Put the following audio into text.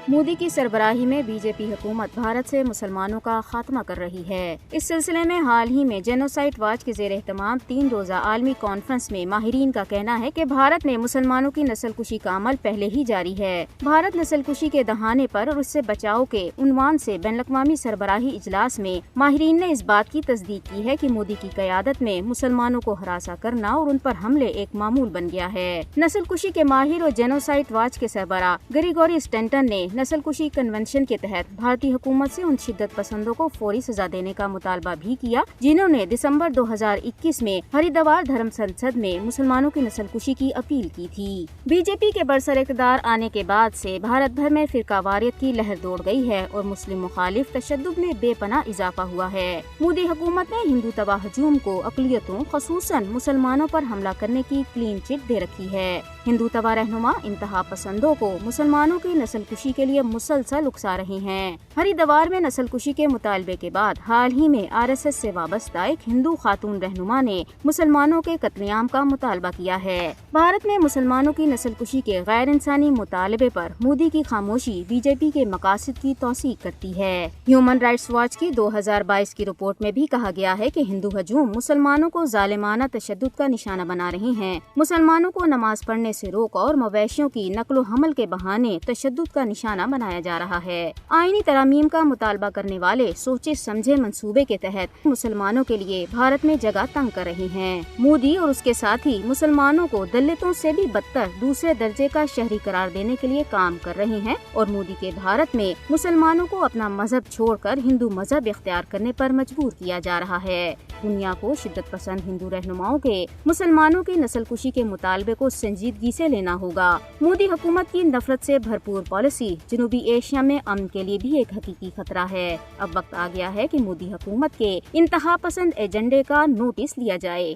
مودی کی سربراہی میں بی جے پی حکومت بھارت سے مسلمانوں کا خاتمہ کر رہی ہے۔ اس سلسلے میں حال ہی میں جینوسائیڈ واچ کے زیر اہتمام 3 روزہ عالمی کانفرنس میں ماہرین کا کہنا ہے کہ بھارت میں مسلمانوں کی نسل کشی کا عمل پہلے ہی جاری ہے۔ بھارت نسل کشی کے دہانے پر اور اس سے بچاؤ کے عنوان سے بین الاقوامی سربراہی اجلاس میں ماہرین نے اس بات کی تصدیق کی ہے کہ مودی کی قیادت میں مسلمانوں کو ہراساں کرنا اور ان پر حملے ایک معمول بن گیا ہے۔ نسل کشی کے ماہر اور جینوسائیڈ واچ کے سربراہ گریگوری اسٹینٹن نے نسل کشی کنونشن کے تحت بھارتی حکومت سے ان شدت پسندوں کو فوری سزا دینے کا مطالبہ بھی کیا جنہوں نے دسمبر 2021 میں ہریدوار دھرم سنسد میں مسلمانوں کی نسل کشی کی اپیل کی تھی۔ بی جے پی کے برسر اقتدار آنے کے بعد سے بھارت بھر میں فرقہ واریت کی لہر دوڑ گئی ہے اور مسلم مخالف تشدد میں بے پناہ اضافہ ہوا ہے۔ مودی حکومت نے ہندو تباہ ہجوم کو اقلیتوں خصوصاً مسلمانوں پر حملہ کرنے کی کلین چٹ دے رکھی ہے۔ ہندو تباہ رہنما انتہا پسندوں کو مسلمانوں کی نسل کشی کے لیے مسلسل اکسا رہے ہیں۔ ہریدوار میں نسل کشی کے مطالبے کے بعد حال ہی میں RSS سے وابستہ ایک ہندو خاتون رہنما نے مسلمانوں کے قتل عام کا مطالبہ کیا ہے۔ بھارت میں مسلمانوں کی نسل کشی کے غیر انسانی مطالبے پر مودی کی خاموشی بی جے پی کے مقاصد کی توثیق کرتی ہے۔ ہیومن رائٹس واچ کی 2022 کی رپورٹ میں بھی کہا گیا ہے کہ ہندو ہجوم مسلمانوں کو ظالمانہ تشدد کا نشانہ بنا رہے ہیں، مسلمانوں کو نماز پڑھنے سے روک اور مویشیوں کی نقل و حمل کے بہانے تشدد کا نشانہ بنایا جا رہا ہے۔ آئینی ترامیم کا مطالبہ کرنے والے سوچے سمجھے منصوبے کے تحت مسلمانوں کے لیے بھارت میں جگہ تنگ کر رہے ہیں۔ مودی اور اس کے ساتھی مسلمانوں کو دلتوں سے بھی بدتر دوسرے درجے کا شہری قرار دینے کے لیے کام کر رہے ہیں اور مودی کے بھارت میں مسلمانوں کو اپنا مذہب چھوڑ کر ہندو مذہب اختیار کرنے پر مجبور کیا جا رہا ہے۔ دنیا کو شدت پسند ہندو رہنماؤں کے مسلمانوں کی نسل کشی کے مطالبے کو سنجیدگی سے لینا ہوگا۔ مودی حکومت کی نفرت سے بھرپور پالیسی جنوبی ایشیا میں امن کے لیے بھی ایک حقیقی خطرہ ہے۔ اب وقت آ گیا ہے کہ مودی حکومت کے انتہا پسند ایجنڈے کا نوٹس لیا جائے۔